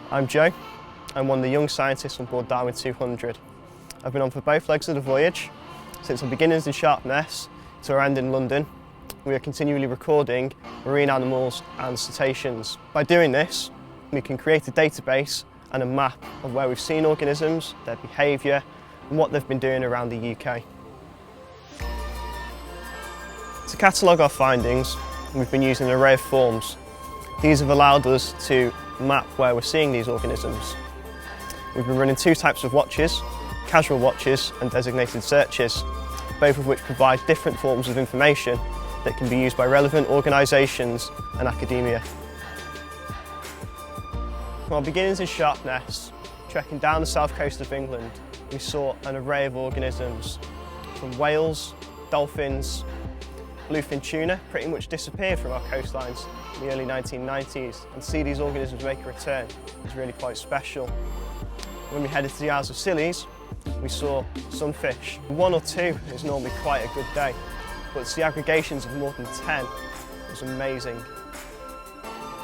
I'm Joe. I'm one of the young scientists on board Darwin200. I've been on for both legs of the voyage. Since our beginnings in Sharpness to our end in London, we are continually recording marine animals and cetaceans. By doing this, we can create a database and a map of where we've seen organisms, their behaviour and what they've been doing around the UK. To catalogue our findings, we've been using an array of forms. These have allowed us to map where we're seeing these organisms. We've been running two types of watches, casual watches and designated searches, both of which provide different forms of information that can be used by relevant organisations and academia. From our beginnings in Sharpness, trekking down the south coast of England, we saw an array of organisms, from whales, dolphins, bluefin tuna pretty much disappeared from our coastlines in the early 1990s, and to see these organisms make a return is really quite special. When we headed to the Isles of Scillies, we saw sunfish. One or two is normally quite a good day, but to see aggregations of more than 10 was amazing.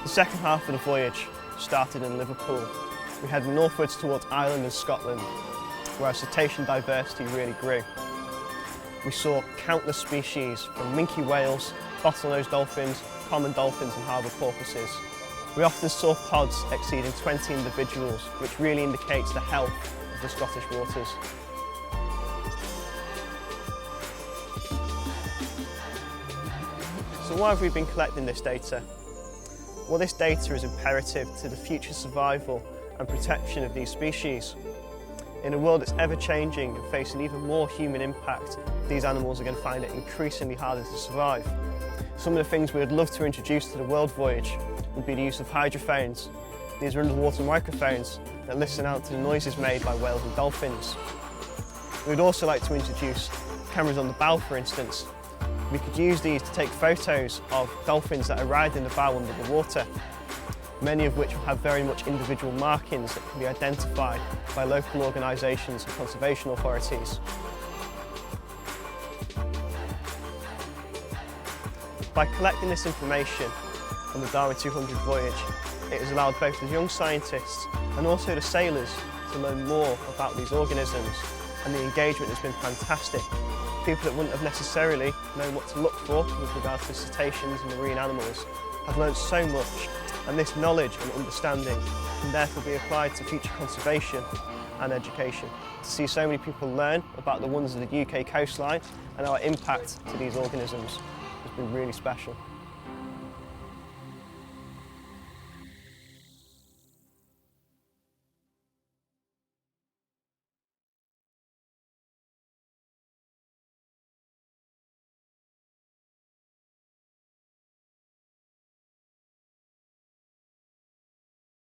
The second half of the voyage started in Liverpool. We headed northwards towards Ireland and Scotland, where our cetacean diversity really grew. We saw countless species, from minke whales, bottlenose dolphins, common dolphins and harbour porpoises. We often saw pods exceeding 20 individuals, which really indicates the health of the Scottish waters. So why have we been collecting this data? Well, this data is imperative to the future survival and protection of these species. In a world that's ever-changing and facing even more human impact, these animals are going to find it increasingly harder to survive. Some of the things we would love to introduce to the world voyage would be the use of hydrophones. These are underwater microphones that listen out to the noises made by whales and dolphins. We'd also like to introduce cameras on the bow, for instance. We could use these to take photos of dolphins that are riding the bow under the water, many of which will have very much individual markings that can be identified by local organisations and conservation authorities. By collecting this information on the Darwin200 voyage, it has allowed both the young scientists and also the sailors to learn more about these organisms, and the engagement has been fantastic. People that wouldn't have necessarily known what to look for with regards to cetaceans and marine animals have learned so much, and this knowledge and understanding can therefore be applied to future conservation and education. To see so many people learn about the wonders of the UK coastline and our impact to these organisms has been really special.